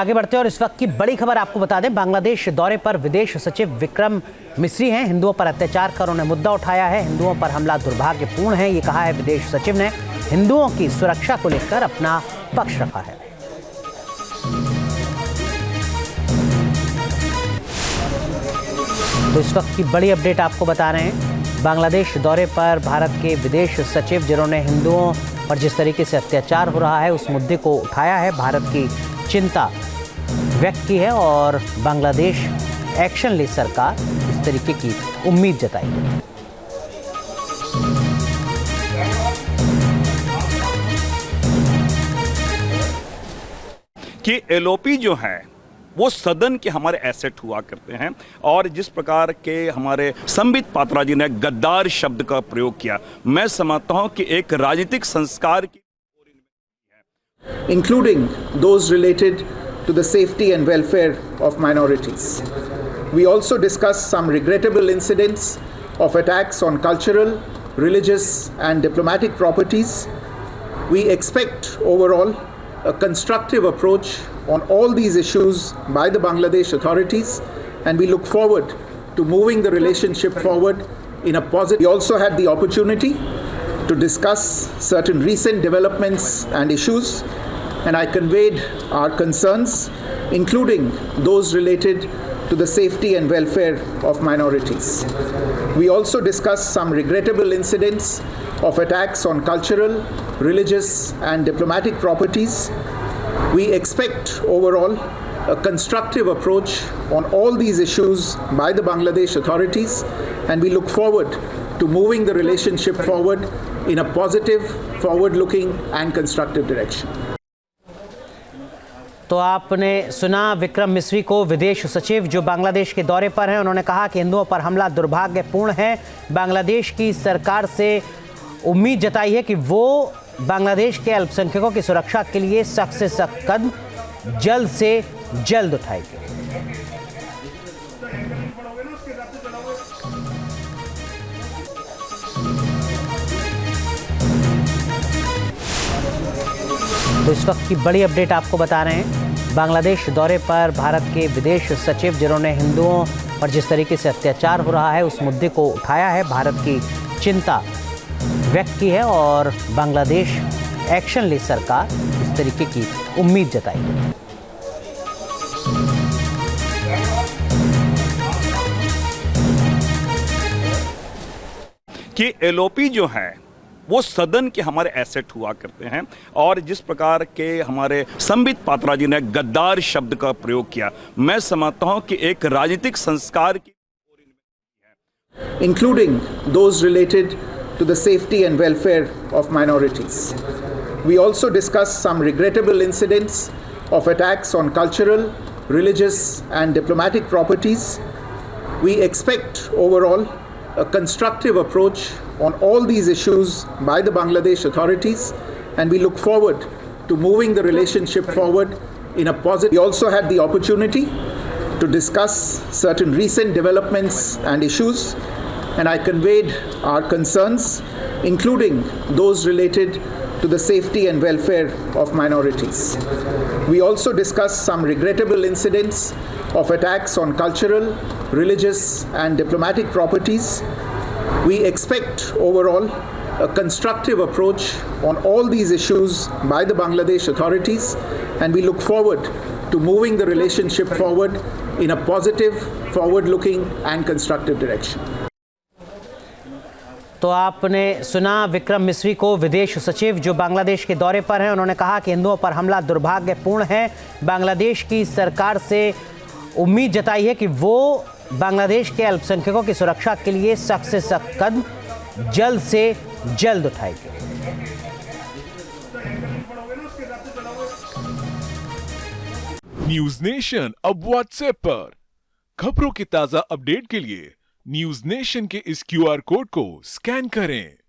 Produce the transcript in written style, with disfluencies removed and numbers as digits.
आगे बढ़ते हैं और इस वक्त की बड़ी खबर आपको बता दें। बांग्लादेश दौरे पर विदेश सचिव विक्रम मिस्री हैं। हिंदुओं पर अत्याचार का उन्होंने मुद्दा उठाया है। हिंदुओं पर हमला दुर्भाग्यपूर्ण है, ये कहा है विदेश सचिव ने। हिंदुओं की सुरक्षा को लेकर अपना पक्ष रखा है। तो इस वक्त की बड़ी अपडेट आपको बता रहे हैं। बांग्लादेश दौरे पर भारत के विदेश सचिव, जिन्होंने हिंदुओं पर जिस तरीके से अत्याचार हो रहा है उस मुद्दे को उठाया है, भारत की चिंता व्यक्त की है और बांग्लादेश एक्शन ले सरकार इस तरीके की उम्मीद जताई है। कि एलओपी जो है वो सदन के हमारे एसेट हुआ करते हैं और जिस प्रकार के हमारे संबित पात्रा जी ने गद्दार शब्द का प्रयोग किया, मैं समझता हूं कि एक राजनीतिक संस्कार की including those related to the safety and welfare of minorities. We also discussed some regrettable incidents of attacks on cultural, religious and diplomatic properties. We expect overall a constructive approach on all these issues by the Bangladesh authorities, and we look forward to moving the relationship forward in a positive. We also had the opportunity to discuss certain recent developments and issues, and I conveyed our concerns, including those related to the safety and welfare of minorities. We also discussed some regrettable incidents of attacks on cultural, religious and diplomatic properties. We expect overall a constructive approach on all these issues by the Bangladesh authorities, and we look forward to moving the relationship forward in a positive, forward-looking and constructive direction. तो आपने सुना विक्रम मिस्री को, विदेश सचिव जो बांग्लादेश के दौरे पर हैं। उन्होंने कहा कि हिंदुओं पर हमला दुर्भाग्यपूर्ण है। बांग्लादेश की सरकार से उम्मीद जताई है कि वो बांग्लादेश के अल्पसंख्यकों की सुरक्षा के लिए सख्त से सख्त कदम जल्द से जल्द उठाएगी। तो इस वक्त की बड़ी अपडेट आपको बता रहे हैं। बांग्लादेश दौरे पर भारत के विदेश सचिव, जिन्होंने हिंदुओं पर जिस तरीके से अत्याचार हो रहा है उस मुद्दे को उठाया है, भारत की चिंता व्यक्त की है और बांग्लादेश एक्शन ले सरकार इस तरीके की उम्मीद जताई है। कि एलओपी जो है वो सदन के हमारे एसेट हुआ करते हैं और जिस प्रकार के हमारे संबित पात्रा जी ने गद्दार शब्द का प्रयोग किया, मैं समझता हूं कि एक राजनीतिक संस्कार की including those related to the safety and welfare of minorities. We also discussed some regrettable incidents of attacks on cultural, religious and diplomatic properties. We expect overall a constructive approach on all these issues by the Bangladesh authorities, and we look forward to moving the relationship forward in a positive. We also had the opportunity to discuss certain recent developments and issues, and I conveyed our concerns, including those related to the safety and welfare of minorities. We also discussed some regrettable incidents of attacks on cultural, religious and diplomatic properties. We expect overall a constructive approach on all these issues by the Bangladesh authorities, and we look forward to moving the relationship forward in a positive, forward-looking and constructive direction. तो आपने सुना विक्रम मिस्री को, विदेश सचिव जो बांग्लादेश के दौरे पर हैं। उन्होंने कहा कि हिंदुओं पर हमला दुर्भाग्यपूर्ण है। बांग्लादेश की सरकार से उम्मीद जताई है कि वो बांग्लादेश के अल्पसंख्यकों की सुरक्षा के लिए सख्त से सख्त कदम जल्द से जल्द उठाएगी। न्यूज नेशन अब व्हाट्सएप पर खबरों की ताजा अपडेट के लिए न्यूज नेशन के इस क्यूआर कोड को स्कैन करें।